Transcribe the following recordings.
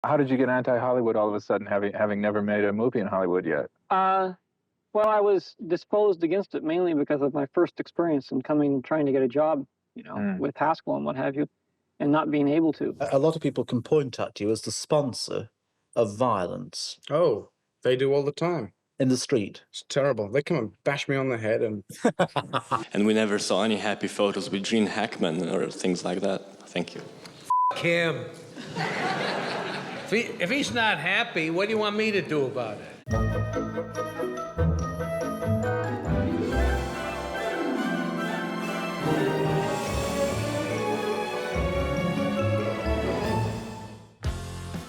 How did you get anti-Hollywood all of a sudden, having never made a movie in Hollywood yet? Well, I was disposed against it mainly because of my first experience in trying to get a job, with Haskell and what have you, and not being able to. A lot of people can point at you as the sponsor of violence. Oh, they do all the time. In the street. It's terrible. They come and bash me on the head and... And we never saw any happy photos with Gene Hackman or things like that. Thank you. F*** him. If he's not happy, what do you want me to do about it?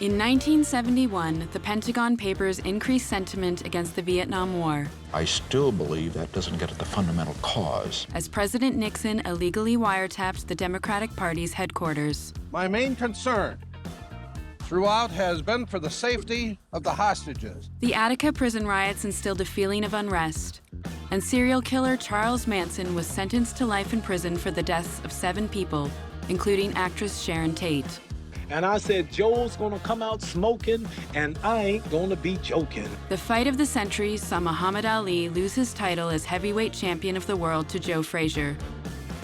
In 1971, the Pentagon Papers increased sentiment against the Vietnam War. I still believe that doesn't get at the fundamental cause. As President Nixon illegally wiretapped the Democratic Party's headquarters. My main concern throughout has been for the safety of the hostages. The Attica prison riots instilled a feeling of unrest, and serial killer Charles Manson was sentenced to life in prison for the deaths of 7 people, including actress Sharon Tate. And I said, Joel's gonna come out smoking, and I ain't gonna be joking. The fight of the century saw Muhammad Ali lose his title as heavyweight champion of the world to Joe Frazier.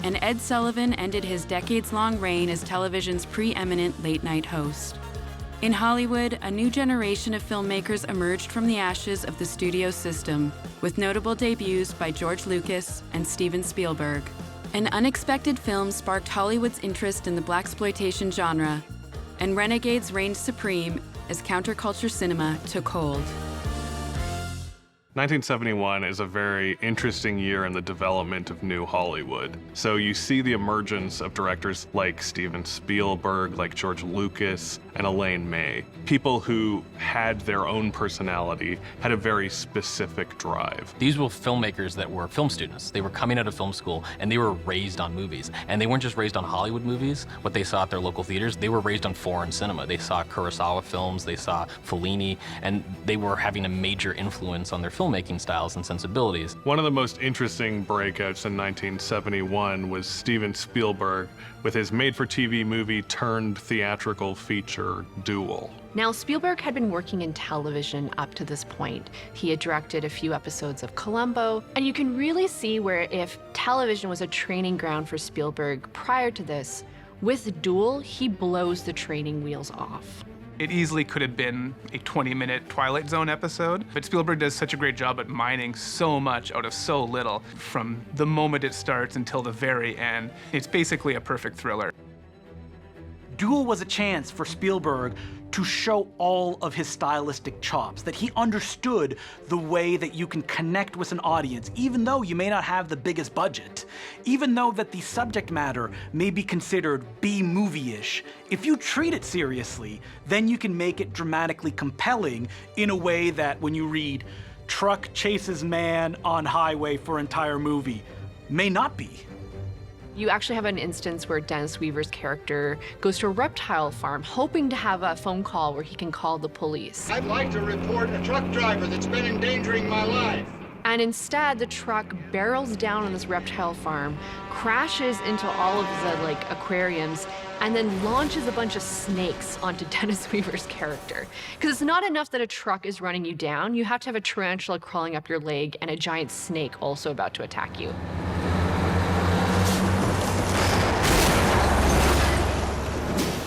And Ed Sullivan ended his decades-long reign as television's preeminent late-night host. In Hollywood, a new generation of filmmakers emerged from the ashes of the studio system, with notable debuts by George Lucas and Steven Spielberg. An unexpected film sparked Hollywood's interest in the blaxploitation genre, and renegades reigned supreme as counterculture cinema took hold. 1971 is a very interesting year in the development of New Hollywood. So you see the emergence of directors like Steven Spielberg, like George Lucas, and Elaine May. People who had their own personality, had a very specific drive. These were filmmakers that were film students. They were coming out of film school, and they were raised on movies. And they weren't just raised on Hollywood movies, what they saw at their local theaters. They were raised on foreign cinema. They saw Kurosawa films, they saw Fellini, and they were having a major influence on their filmmaking styles and sensibilities. One of the most interesting breakouts in 1971 was Steven Spielberg with his made-for-TV movie turned theatrical feature, Duel. Now, Spielberg had been working in television up to this point. He had directed a few episodes of Columbo, and you can really see where if television was a training ground for Spielberg prior to this, with Duel, he blows the training wheels off. It easily could have been a 20-minute Twilight Zone episode, but Spielberg does such a great job at mining so much out of so little from the moment it starts until the very end. It's basically a perfect thriller. Duel was a chance for Spielberg to show all of his stylistic chops, that he understood the way that you can connect with an audience, even though you may not have the biggest budget, even though that the subject matter may be considered B-movie-ish. If you treat it seriously, then you can make it dramatically compelling in a way that when you read truck chases man on highway for entire movie, may not be. You actually have an instance where Dennis Weaver's character goes to a reptile farm, hoping to have a phone call where he can call the police. I'd like to report a truck driver that's been endangering my life. And instead, the truck barrels down on this reptile farm, crashes into all of the aquariums, and then launches a bunch of snakes onto Dennis Weaver's character. Because it's not enough that a truck is running you down, you have to have a tarantula crawling up your leg and a giant snake also about to attack you.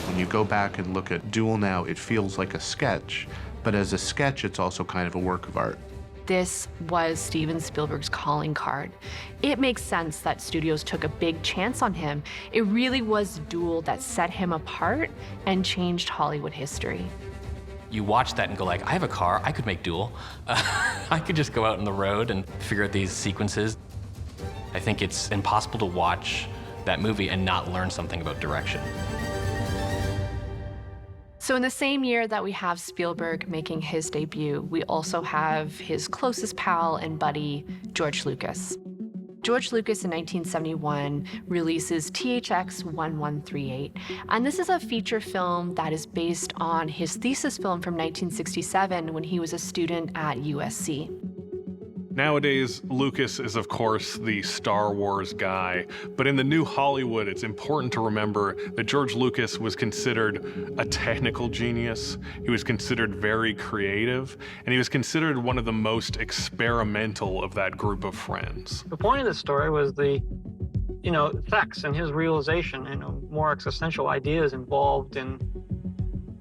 When you go back and look at Duel now, it feels like a sketch, but as a sketch, it's also kind of a work of art. This was Steven Spielberg's calling card. It makes sense that studios took a big chance on him. It really was Duel that set him apart and changed Hollywood history. You watch that and go like, I have a car, I could make Duel. I could just go out on the road and figure out these sequences. I think it's impossible to watch that movie and not learn something about direction. So in the same year that we have Spielberg making his debut, we also have his closest pal and buddy, George Lucas. George Lucas in 1971 releases THX 1138, and this is a feature film that is based on his thesis film from 1967 when he was a student at USC. Nowadays, Lucas is, of course, the Star Wars guy, but in the new Hollywood, it's important to remember that George Lucas was considered a technical genius, he was considered very creative, and he was considered one of the most experimental of that group of friends. The point of the story was the, Thex and his realization, more existential ideas involved in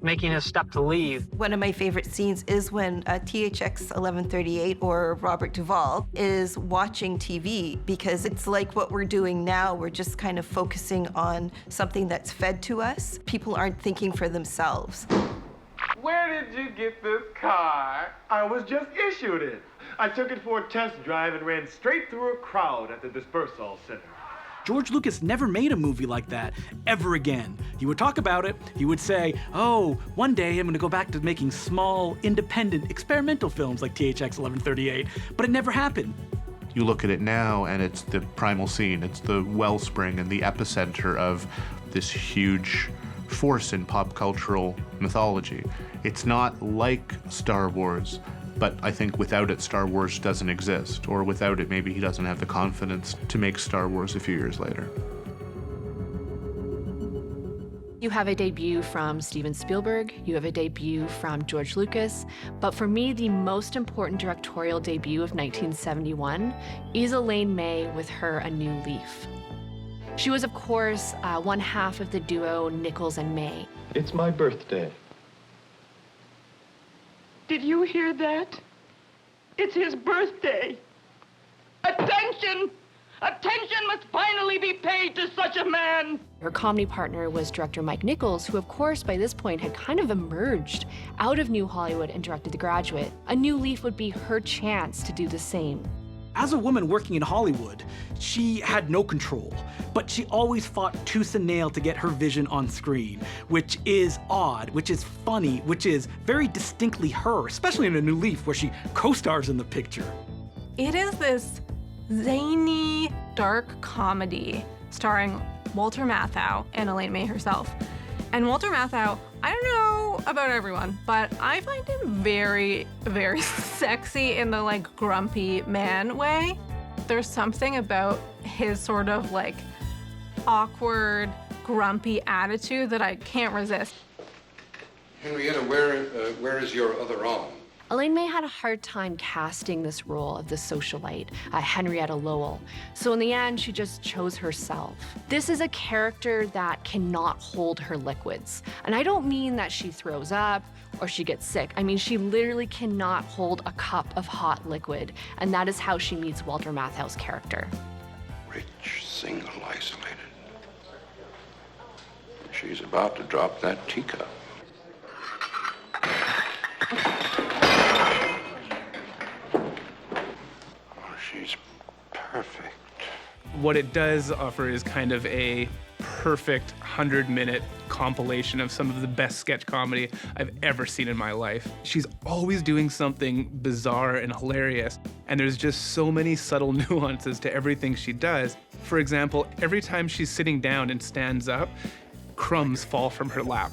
making his step to leave. One of my favorite scenes is when THX 1138, or Robert Duvall, is watching TV, because it's like what we're doing now. We're just kind of focusing on something that's fed to us. People aren't thinking for themselves. Where did you get this car? I was just issued it. I took it for a test drive and ran straight through a crowd at the dispersal center. George Lucas never made a movie like that, ever again. He would talk about it, he would say, oh, one day I'm gonna go back to making small, independent, experimental films like THX 1138, but it never happened. You look at it now and it's the primal scene, it's the wellspring and the epicenter of this huge force in pop cultural mythology. It's not like Star Wars, but I think without it, Star Wars doesn't exist, or without it, maybe he doesn't have the confidence to make Star Wars a few years later. You have a debut from Steven Spielberg, you have a debut from George Lucas, but for me, the most important directorial debut of 1971 is Elaine May with her A New Leaf. She was, of course, one half of the duo Nichols and May. It's my birthday. Did you hear that? It's his birthday. Attention! Attention must finally be paid to such a man! Her comedy partner was director Mike Nichols, who of course by this point had kind of emerged out of New Hollywood and directed The Graduate. A New Leaf would be her chance to do the same. As a woman working in Hollywood, she had no control, but she always fought tooth and nail to get her vision on screen, which is odd, which is funny, which is very distinctly her, especially in A New Leaf, where she co-stars in the picture. It is this zany, dark comedy starring Walter Matthau and Elaine May herself. And Walter Matthau, I don't know about everyone, but I find him very, very sexy in the grumpy man way. There's something about his sort of awkward, grumpy attitude that I can't resist. Henrietta, where is your other arm? Elaine May had a hard time casting this role of the socialite, Henrietta Lowell. So in the end, she just chose herself. This is a character that cannot hold her liquids. And I don't mean that she throws up or she gets sick. I mean, she literally cannot hold a cup of hot liquid. And that is how she meets Walter Matthau's character. Rich, single, isolated. She's about to drop that teacup. She's perfect. What it does offer is kind of a perfect 100-minute compilation of some of the best sketch comedy I've ever seen in my life. She's always doing something bizarre and hilarious, and there's just so many subtle nuances to everything she does. For example, every time she's sitting down and stands up, crumbs fall from her lap.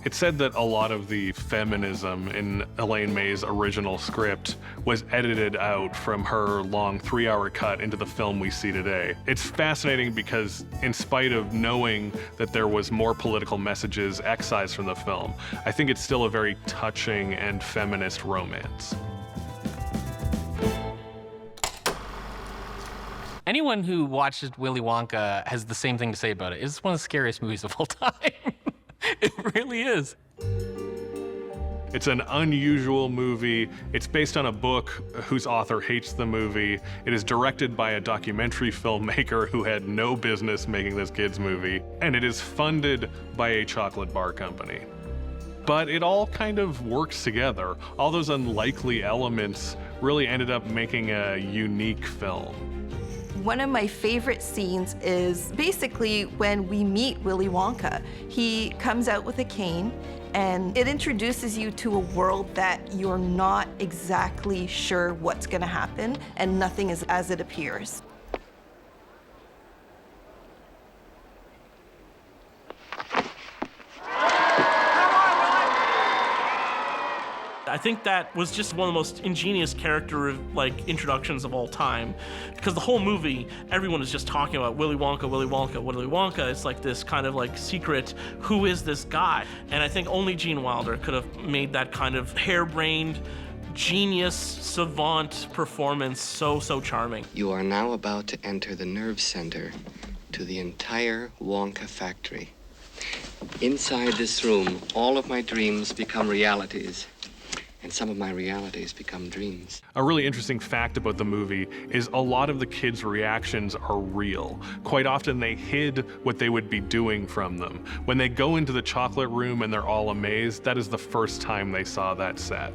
It's said that a lot of the feminism in Elaine May's original script was edited out from her long 3-hour cut into the film we see today. It's fascinating because in spite of knowing that there was more political messages excised from the film, I think it's still a very touching and feminist romance. Anyone who watches Willy Wonka has the same thing to say about it. It's one of the scariest movies of all time. It really is. It's an unusual movie. It's based on a book whose author hates the movie. It is directed by a documentary filmmaker who had no business making this kid's movie. And it is funded by a chocolate bar company. But it all kind of works together. All those unlikely elements really ended up making a unique film. One of my favorite scenes is basically when we meet Willy Wonka. He comes out with a cane, and it introduces you to a world that you're not exactly sure what's gonna happen, and nothing is as it appears. I think that was just one of the most ingenious character introductions of all time, because the whole movie, everyone is just talking about Willy Wonka, Willy Wonka, Willy Wonka. It's like this kind of like secret, who is this guy? And I think only Gene Wilder could have made that kind of harebrained, genius, savant performance so charming. You are now about to enter the nerve center to the entire Wonka factory. Inside this room, all of my dreams become realities. And some of my realities become dreams. A really interesting fact about the movie is a lot of the kids' reactions are real. Quite often they hid what they would be doing from them. When they go into the chocolate room and they're all amazed, that is the first time they saw that set.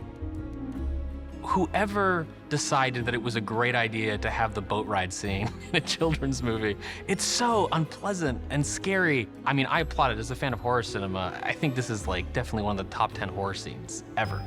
Whoever decided that it was a great idea to have the boat ride scene in a children's movie, it's so unpleasant and scary. I mean, I applaud it. As a fan of horror cinema, I think this is like definitely one of the top 10 horror scenes ever.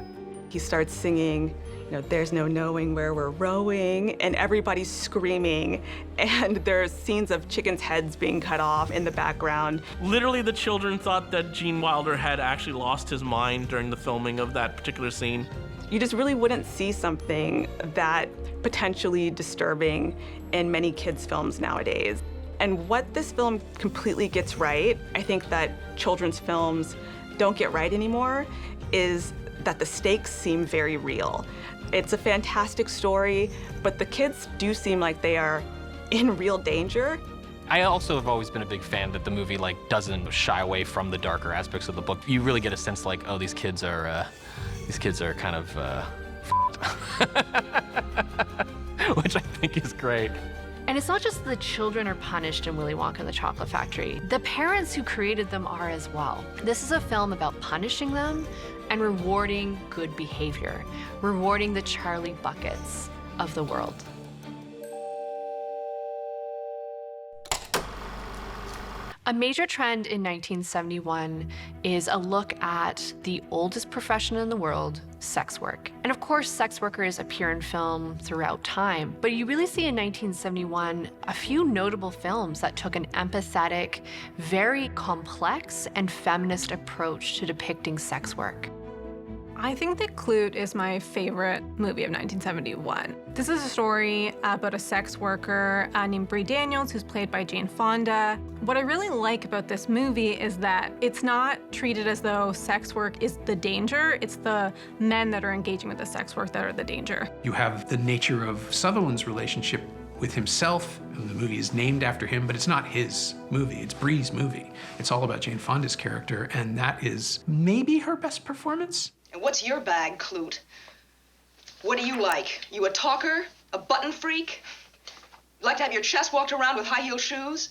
He starts singing, there's no knowing where we're rowing, and everybody's screaming, and there's scenes of chickens' heads being cut off in the background. Literally, the children thought that Gene Wilder had actually lost his mind during the filming of that particular scene. You just really wouldn't see something that potentially disturbing in many kids' films nowadays. And what this film completely gets right, I think that children's films don't get right anymore, is that the stakes seem very real. It's a fantastic story, but the kids do seem like they are in real danger. I also have always been a big fan that the movie doesn't shy away from the darker aspects of the book. You really get a sense oh, these kids are kind of which I think is great. And it's not just the children are punished in Willy Wonka and the Chocolate Factory. The parents who created them are as well. This is a film about punishing them and rewarding good behavior, rewarding the Charlie Buckets of the world. A major trend in 1971 is a look at the oldest profession in the world, sex work. And of course, sex workers appear in film throughout time, but you really see in 1971 a few notable films that took an empathetic, very complex and feminist approach to depicting sex work. I think that Klute is my favorite movie of 1971. This is a story about a sex worker named Bree Daniels, who's played by Jane Fonda. What I really like about this movie is that it's not treated as though sex work is the danger, it's the men that are engaging with the sex work that are the danger. You have the nature of Sutherland's relationship with himself. The movie is named after him, but it's not his movie, it's Bree's movie. It's all about Jane Fonda's character, and that is maybe her best performance. And what's your bag, Klute? What do you like? You a talker? A button freak? You like to have your chest walked around with high-heel shoes?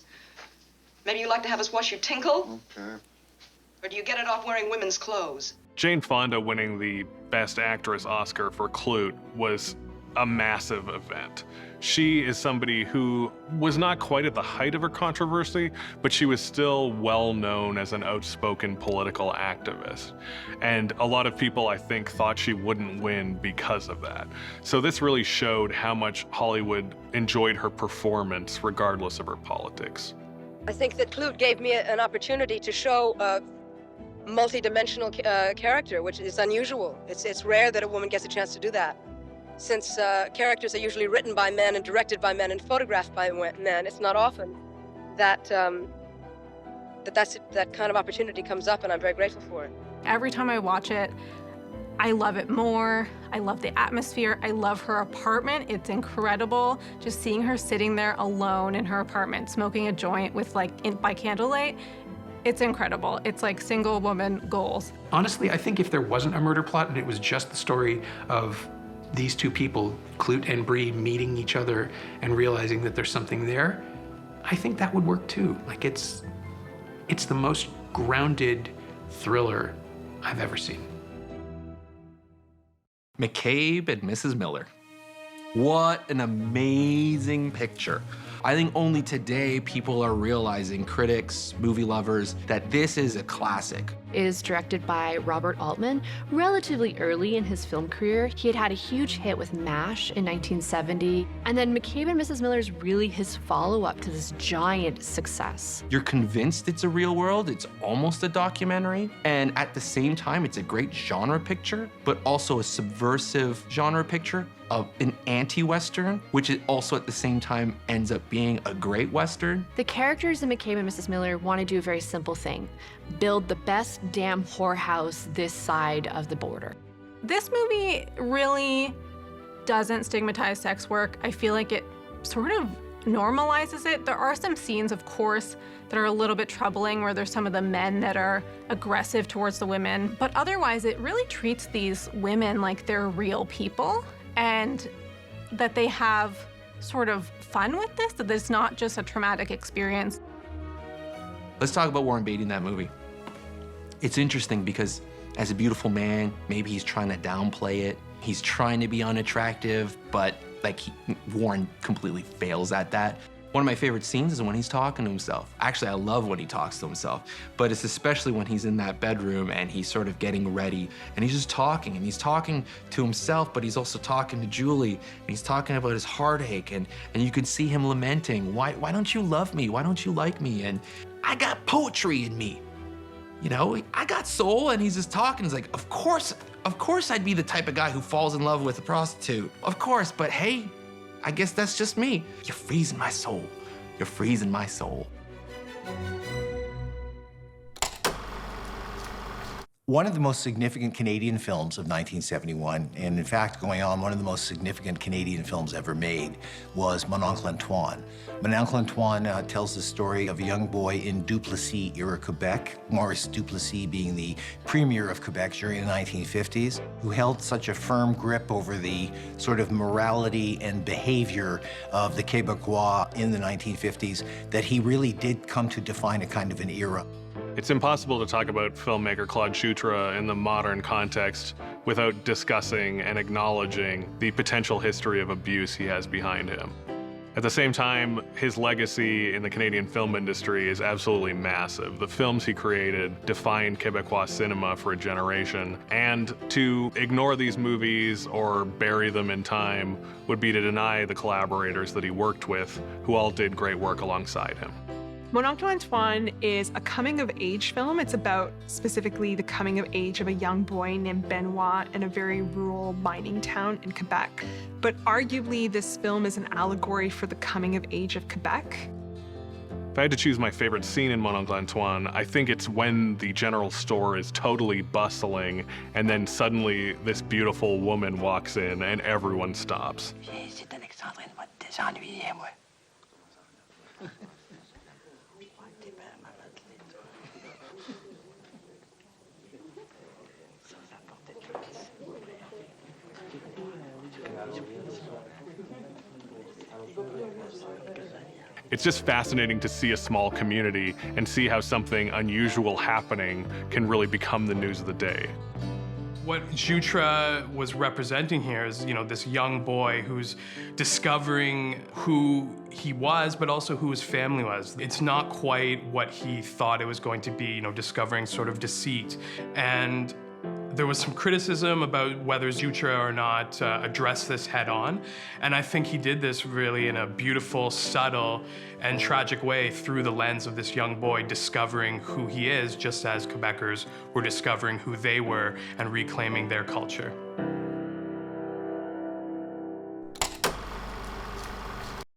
Maybe you like to have us wash your tinkle? Okay. Or do you get it off wearing women's clothes? Jane Fonda winning the Best Actress Oscar for Klute was a massive event. She is somebody who was not quite at the height of her controversy, but she was still well known as an outspoken political activist. And a lot of people, I think, thought she wouldn't win because of that. So this really showed how much Hollywood enjoyed her performance regardless of her politics. I think that Klute gave me an opportunity to show a multi-dimensional character, which is unusual. It's rare that a woman gets a chance to do that. Since characters are usually written by men and directed by men and photographed by men, it's not often that that kind of opportunity comes up, and I'm very grateful for it. Every time I watch it, I love it more. I love the atmosphere. I love her apartment. It's incredible. Just seeing her sitting there alone in her apartment, smoking a joint with by candlelight, it's incredible. It's like single woman goals. Honestly, I think if there wasn't a murder plot and it was just the story of these two people, Klute and Bree, meeting each other and realizing that there's something there, I think that would work too. It's the most grounded thriller I've ever seen. McCabe and Mrs. Miller. What an amazing picture. I think only today people are realizing, critics, movie lovers, that this is a classic. It is directed by Robert Altman. Relatively early in his film career, he had a huge hit with MASH in 1970, and then McCabe and Mrs. Miller is really his follow-up to this giant success. You're convinced it's a real world, it's almost a documentary, and at the same time, it's a great genre picture, but also a subversive genre picture of an anti-Western, which is also at the same time ends up being a great Western. The characters in McCabe and Mrs. Miller want to do a very simple thing: build the best damn whorehouse this side of the border. This movie really doesn't stigmatize sex work. I feel like it sort of normalizes it. There are some scenes, of course, that are a little bit troubling, where there's some of the men that are aggressive towards the women, but otherwise it really treats these women like they're real people, and that they have sort of fun with this, that it's not just a traumatic experience. Let's talk about Warren Beatty in that movie. It's interesting because as a beautiful man, maybe he's trying to downplay it. He's trying to be unattractive, but Warren completely fails at that. One of my favorite scenes is when he's talking to himself. Actually, I love when he talks to himself, but it's especially when he's in that bedroom and he's sort of getting ready and he's just talking, and he's talking to himself, but he's also talking to Julie, and he's talking about his heartache, and you can see him lamenting, why don't you love me? Why don't you like me? And I got poetry in me. You know, I got soul, and he's just talking. He's like, of course I'd be the type of guy who falls in love with a prostitute. Of course, but hey, I guess that's just me. You're freezing my soul. You're freezing my soul. One of the most significant Canadian films of 1971, and in fact, going on, one of the most significant Canadian films ever made, was Monoglo Antoine. Monoglo Antoine tells the story of a young boy in Duplessis-era Quebec, Maurice Duplessis being the premier of Quebec during the 1950s, who held such a firm grip over the sort of morality and behavior of the Quebecois in the 1950s that he really did come to define a kind of an era. It's impossible to talk about filmmaker Claude Chutre in the modern context without discussing and acknowledging the potential history of abuse he has behind him. At the same time, his legacy in the Canadian film industry is absolutely massive. The films he created defined Quebecois cinema for a generation, and to ignore these movies or bury them in time would be to deny the collaborators that he worked with, who all did great work alongside him. Monoglo Antoine is a coming-of-age film. It's about specifically the coming of age of a young boy named Benoit in a very rural mining town in Quebec. But arguably, this film is an allegory for the coming of age of Quebec. If I had to choose my favorite scene in Monoglo Antoine, I think it's when the general store is totally bustling, and then suddenly this beautiful woman walks in and everyone stops. It's just fascinating to see a small community and see how something unusual happening can really become the news of the day. What Chutre was representing here is, this young boy who's discovering who he was, but also who his family was. It's not quite what he thought it was going to be, discovering sort of deceit. And there was some criticism about whether Chutre or not addressed this head on. And I think he did this really in a beautiful, subtle, and tragic way through the lens of this young boy discovering who he is, just as Quebecers were discovering who they were and reclaiming their culture.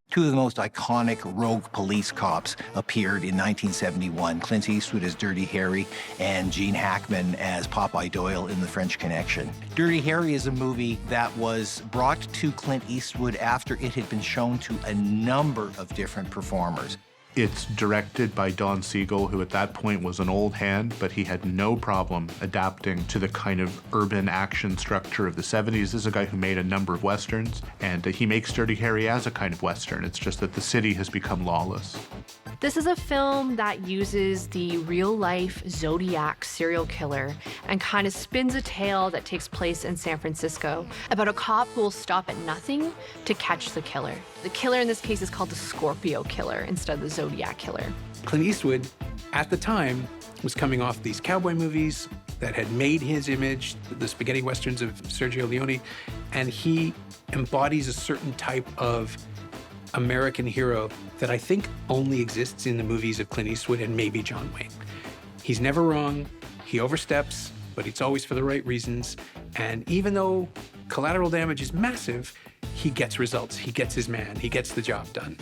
Two of the most iconic rogue police cops appeared in 1971, Clint Eastwood as Dirty Harry and Gene Hackman as Popeye Doyle in The French Connection. Dirty Harry is a movie that was brought to Clint Eastwood after it had been shown to a number of different performers. It's directed by Don Siegel, who at that point was an old hand, but he had no problem adapting to the kind of urban action structure of the 70s. This is a guy who made a number of Westerns, and he makes Dirty Harry as a kind of Western. It's just that the city has become lawless. This is a film that uses the real-life Zodiac serial killer and kind of spins a tale that takes place in San Francisco about a cop who will stop at nothing to catch the killer. The killer in this case is called the Scorpio Killer instead of the Zodiac Killer. Clint Eastwood, at the time, was coming off these cowboy movies that had made his image, the spaghetti westerns of Sergio Leone, and he embodies a certain type of American hero that I think only exists in the movies of Clint Eastwood and maybe John Wayne. He's never wrong, he oversteps, but it's always for the right reasons, and even though collateral damage is massive, he gets results, he gets his man, he gets the job done.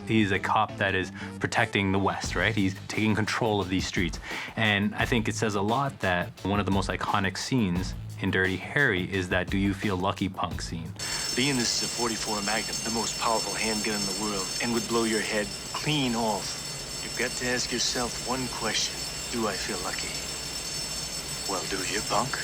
He's a cop that is protecting the West, right? He's taking control of these streets. And I think it says a lot that one of the most iconic scenes in Dirty Harry is that "Do you feel lucky" punk scene. Being this is a 44 Magnum, the most powerful handgun in the world, and would blow your head clean off. You've got to ask yourself one question. Do I feel lucky? Well, do you, punk?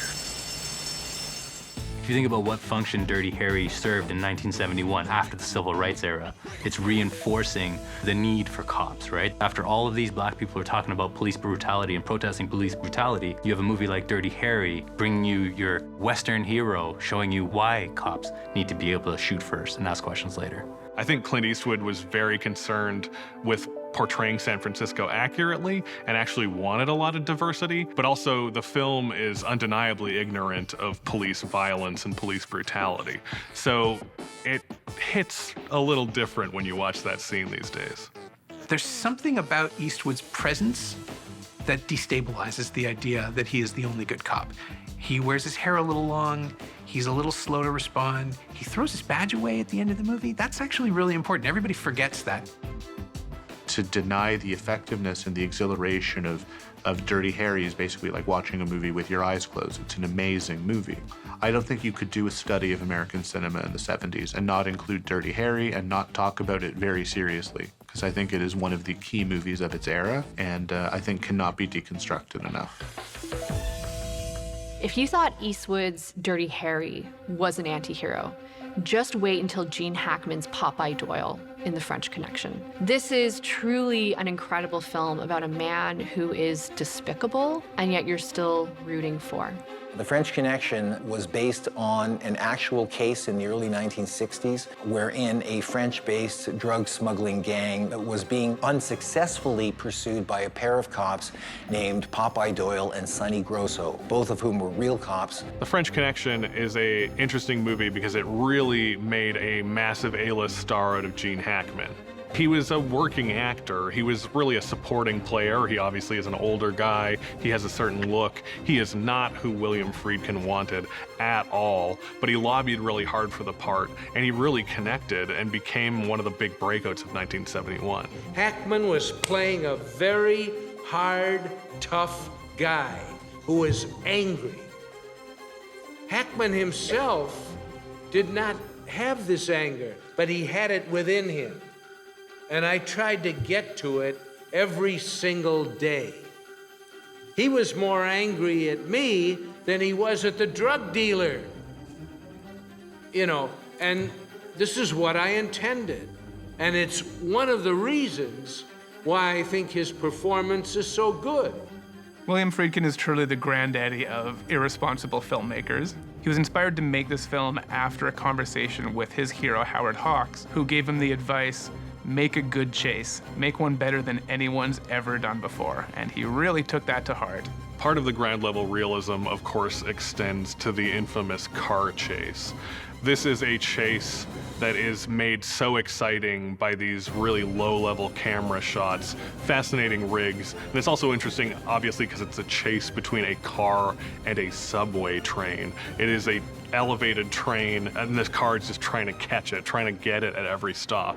If you think about what function Dirty Harry served in 1971 after the Civil Rights era, it's reinforcing the need for cops, right? After all of these black people are talking about police brutality and protesting police brutality, you have a movie like Dirty Harry bringing you your Western hero, showing you why cops need to be able to shoot first and ask questions later. I think Clint Eastwood was very concerned with portraying San Francisco accurately and actually wanted a lot of diversity, but also the film is undeniably ignorant of police violence and police brutality. So it hits a little different when you watch that scene these days. There's something about Eastwood's presence that destabilizes the idea that he is the only good cop. He wears his hair a little long, he's a little slow to respond, he throws his badge away at the end of the movie. That's actually really important. Everybody forgets that. To deny the effectiveness and the exhilaration of Dirty Harry is basically like watching a movie with your eyes closed. It's an amazing movie. I don't think you could do a study of American cinema in the 70s and not include Dirty Harry and not talk about it very seriously, because I think it is one of the key movies of its era, and I think cannot be deconstructed enough. If you thought Eastwood's Dirty Harry was an anti-hero, just wait until Gene Hackman's Popeye Doyle in The French Connection. This is truly an incredible film about a man who is despicable, and yet you're still rooting for. The French Connection was based on an actual case in the early 1960s wherein a French-based drug smuggling gang was being unsuccessfully pursued by a pair of cops named Popeye Doyle and Sonny Grosso, both of whom were real cops. The French Connection is an interesting movie because it really made a massive A-list star out of Gene Hackman. He was a working actor. He was really a supporting player. He obviously is an older guy. He has a certain look. He is not who William Friedkin wanted at all, but he lobbied really hard for the part, and he really connected and became one of the big breakouts of 1971. Hackman was playing a very hard, tough guy who was angry. Hackman himself did not have this anger, but he had it within him. And I tried to get to it every single day. He was more angry at me than he was at the drug dealer. You know, and this is what I intended. And it's one of the reasons why I think his performance is so good. William Friedkin is truly the granddaddy of irresponsible filmmakers. He was inspired to make this film after a conversation with his hero, Howard Hawks, who gave him the advice, make a good chase. Make one better than anyone's ever done before. And he really took that to heart. Part of the ground level realism, of course, extends to the infamous car chase. This is a chase that is made so exciting by these really low-level camera shots, fascinating rigs. And it's also interesting, obviously, because it's a chase between a car and a subway train. It is an elevated train, and this car is just trying to catch it, trying to get it at every stop.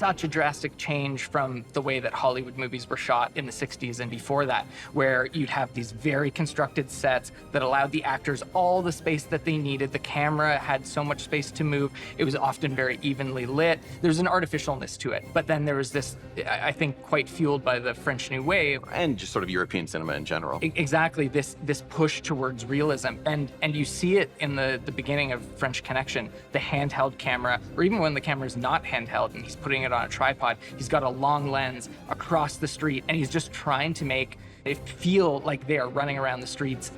such a drastic change from the way that Hollywood movies were shot in the 60s and before that, where you'd have these very constructed sets that allowed the actors all the space that they needed. The camera had so much space to move. It was often very evenly lit. There's an artificialness to it. But then there was this, I think, quite fueled by the French New Wave. And just sort of European cinema in general. Exactly, this push towards realism. And you see it in the beginning of French Connection, the handheld camera, or even when the camera is not handheld and he's putting it on a tripod, he's got a long lens across the street, and he's just trying to make it feel like they are running around the streets.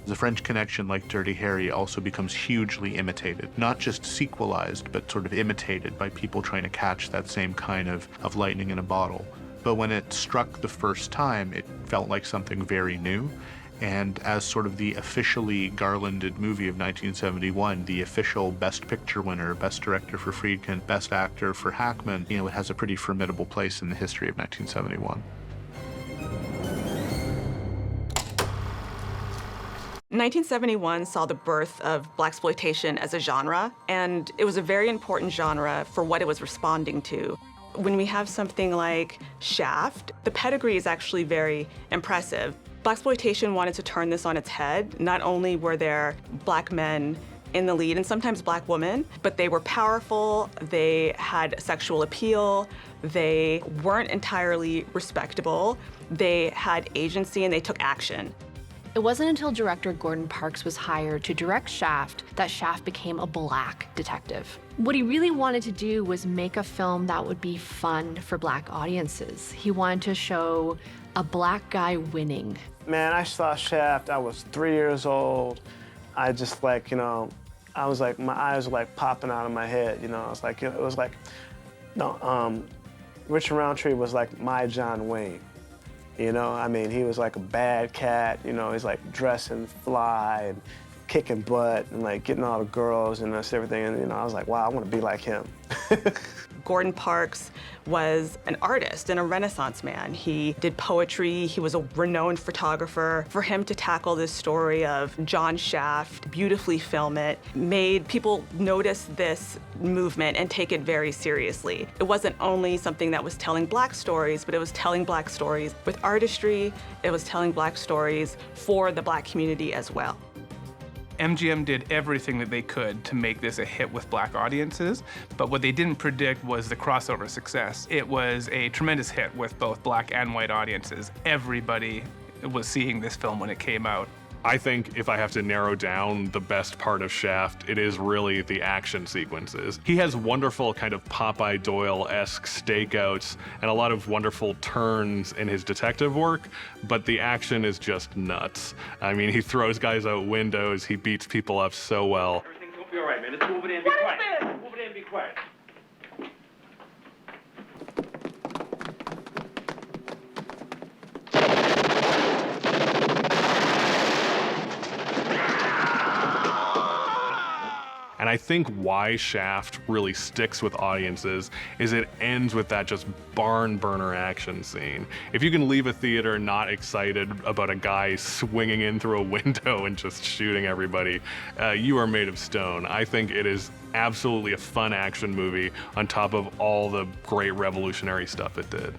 The French Connection, like Dirty Harry, also becomes hugely imitated. Not just sequelized, but sort of imitated by people trying to catch that same kind of lightning in a bottle. But when it struck the first time, it felt like something very new. And as sort of the officially garlanded movie of 1971, the official Best Picture winner, Best Director for Friedkin, Best Actor for Hackman, you know, it has a pretty formidable place in the history of 1971. 1971 saw the birth of blaxploitation as a genre, and it was a very important genre for what it was responding to. When we have something like Shaft, the pedigree is actually very impressive. Blaxploitation wanted to turn this on its head. Not only were there black men in the lead, and sometimes black women, but they were powerful, they had sexual appeal, they weren't entirely respectable, they had agency, and they took action. It wasn't until director Gordon Parks was hired to direct Shaft that Shaft became a black detective. What he really wanted to do was make a film that would be fun for black audiences. He wanted to show a black guy winning. Man, I saw Shaft, I was 3 years old. I just like, you know, I was like, my eyes were like popping out of my head, you know. It was like, Richard Roundtree was like my John Wayne. You know, I mean, he was like a bad cat, you know, he's like dressing fly and kicking butt and like getting all the girls and that's everything. And, you know, I was like, wow, I want to be like him. Gordon Parks was an artist and a Renaissance man. He did poetry, he was a renowned photographer. For him to tackle this story of John Shaft, beautifully film it, made people notice this movement and take it very seriously. It wasn't only something that was telling black stories, but it was telling black stories with artistry, it was telling black stories for the black community as well. MGM did everything that they could to make this a hit with black audiences, but what they didn't predict was the crossover success. It was a tremendous hit with both black and white audiences. Everybody was seeing this film when it came out. I think if I have to narrow down the best part of Shaft, it is really the action sequences. He has wonderful kind of Popeye Doyle-esque stakeouts and a lot of wonderful turns in his detective work, but the action is just nuts. I mean, he throws guys out windows, he beats people up so well. Everything's gonna be all right, man. Let's move it in and be quiet. Move it in and be quiet. And I think why Shaft really sticks with audiences is it ends with that just barn burner action scene. If you can leave a theater not excited about a guy swinging in through a window and just shooting everybody, you are made of stone. I think it is absolutely a fun action movie on top of all the great revolutionary stuff it did.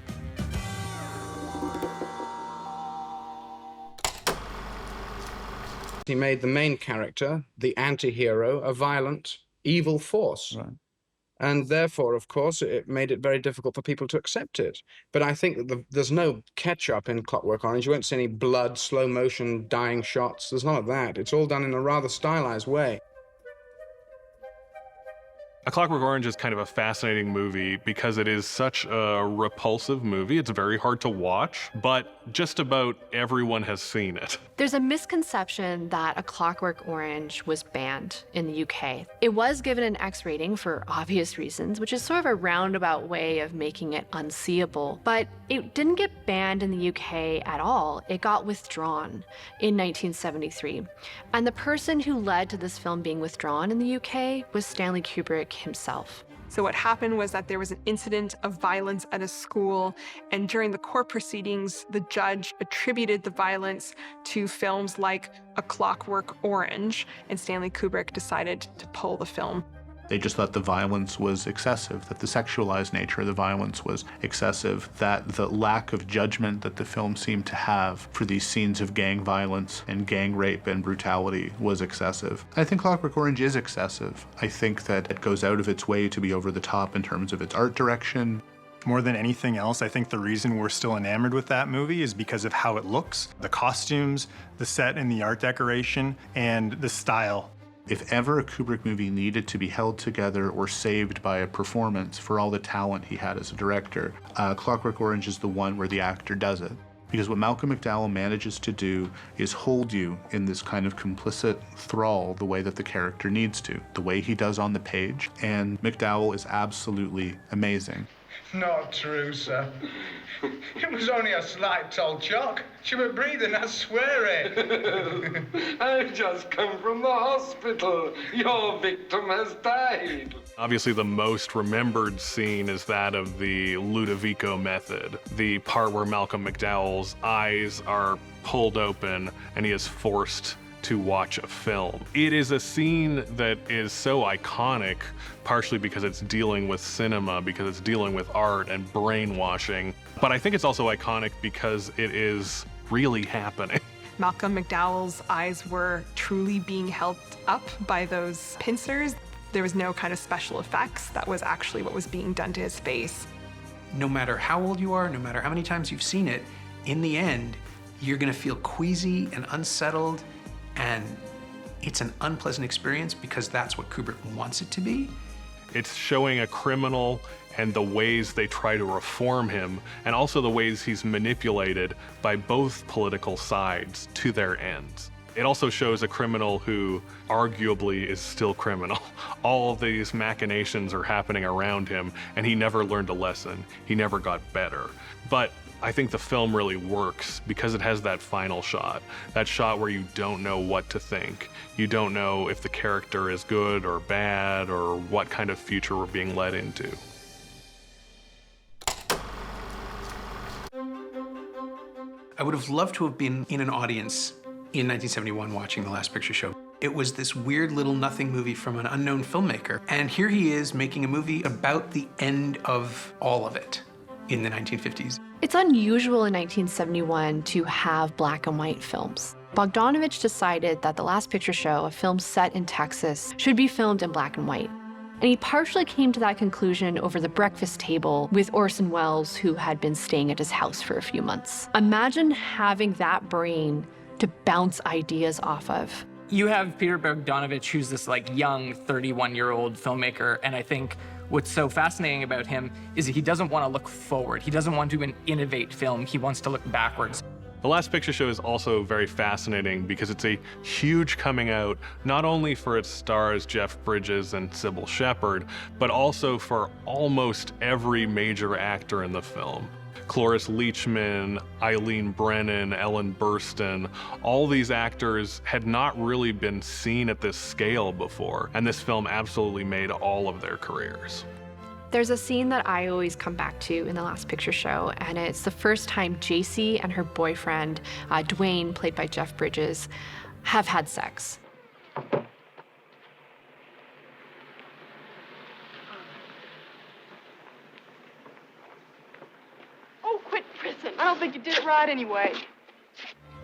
He made the main character, the anti-hero, a violent, evil force. Right. And therefore, of course, it made it very difficult for people to accept it. But I think that there's no catch-up in Clockwork Orange. You won't see any blood, slow-motion, dying shots. There's none of that. It's all done in a rather stylized way. A Clockwork Orange is kind of a fascinating movie because it is such a repulsive movie. It's very hard to watch, but just about everyone has seen it. There's a misconception that A Clockwork Orange was banned in the UK. It was given an X rating for obvious reasons, which is sort of a roundabout way of making it unseeable, but it didn't get banned in the UK at all. It got withdrawn in 1973. And the person who led to this film being withdrawn in the UK was Stanley Kubrick himself. So what happened was that there was an incident of violence at a school, and during the court proceedings, the judge attributed the violence to films like A Clockwork Orange, and Stanley Kubrick decided to pull the film. They just thought the violence was excessive, that the sexualized nature of the violence was excessive, that the lack of judgment that the film seemed to have for these scenes of gang violence and gang rape and brutality was excessive. I think Clockwork Orange is excessive. I think that it goes out of its way to be over the top in terms of its art direction. More than anything else, I think the reason we're still enamored with that movie is because of how it looks, the costumes, the set and the art decoration, and the style. If ever a Kubrick movie needed to be held together or saved by a performance for all the talent he had as a director, Clockwork Orange is the one where the actor does it. Because what Malcolm McDowell manages to do is hold you in this kind of complicit thrall the way that the character needs to, the way he does on the page, and McDowell is absolutely amazing. Not true, sir. It was only a slight old shock. She was breathing, I swear it. I've just come from the hospital. Your victim has died. Obviously, the most remembered scene is that of the Ludovico method, the part where Malcolm McDowell's eyes are pulled open and he is forced to watch a film. It is a scene that is so iconic, partially because it's dealing with cinema, because it's dealing with art and brainwashing, but I think it's also iconic because it is really happening. Malcolm McDowell's eyes were truly being held up by those pincers. There was no kind of special effects. That was actually what was being done to his face. No matter how old you are, no matter how many times you've seen it, in the end, you're gonna feel queasy and unsettled, and it's an unpleasant experience because that's what Kubrick wants it to be. It's showing a criminal and the ways they try to reform him, and also the ways he's manipulated by both political sides to their ends. It also shows a criminal who arguably is still criminal. All of these machinations are happening around him, and he never learned a lesson. He never got better. But I think the film really works because it has that final shot. That shot where you don't know what to think. You don't know if the character is good or bad or what kind of future we're being led into. I would have loved to have been in an audience in 1971 watching The Last Picture Show. It was this weird little nothing movie from an unknown filmmaker. And here he is making a movie about the end of all of it in the 1950s. It's unusual in 1971 to have black and white films. Bogdanovich decided that The Last Picture Show, a film set in Texas, should be filmed in black and white. And he partially came to that conclusion over the breakfast table with Orson Welles, who had been staying at his house for a few months. Imagine having that brain to bounce ideas off of. You have Peter Bogdanovich, who's this like young 31-year-old filmmaker, and I think what's so fascinating about him is that he doesn't want to look forward. He doesn't want to innovate film. He wants to look backwards. The Last Picture Show is also very fascinating because it's a huge coming out, not only for its stars Jeff Bridges and Sybil Shepherd, but also for almost every major actor in the film. Cloris Leachman, Eileen Brennan, Ellen Burstyn, all these actors had not really been seen at this scale before, and this film absolutely made all of their careers. There's a scene that I always come back to in The Last Picture Show, and it's the first time JC and her boyfriend, Dwayne, played by Jeff Bridges, have had sex. I don't think you did it right anyway.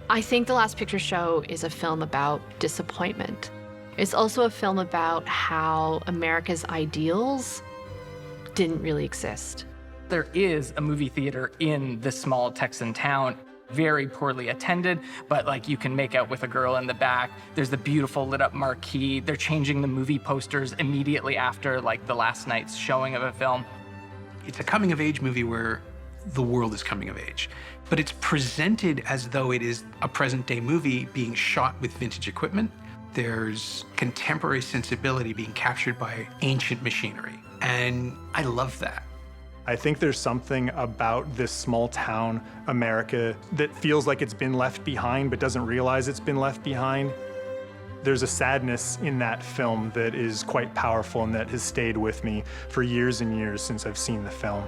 I think The Last Picture Show is a film about disappointment. It's also a film about how America's ideals didn't really exist. There is a movie theater in this small Texan town, very poorly attended, but like you can make out with a girl in the back. There's the beautiful lit up marquee. They're changing the movie posters immediately after like the last night's showing of a film. It's a coming of age movie where the world is coming of age, but it's presented as though it is a present day movie being shot with vintage equipment. There's contemporary sensibility being captured by ancient machinery, and I love that. I think there's something about this small town America that feels like it's been left behind but doesn't realize it's been left behind. There's a sadness in that film that is quite powerful and that has stayed with me for years and years since I've seen the film.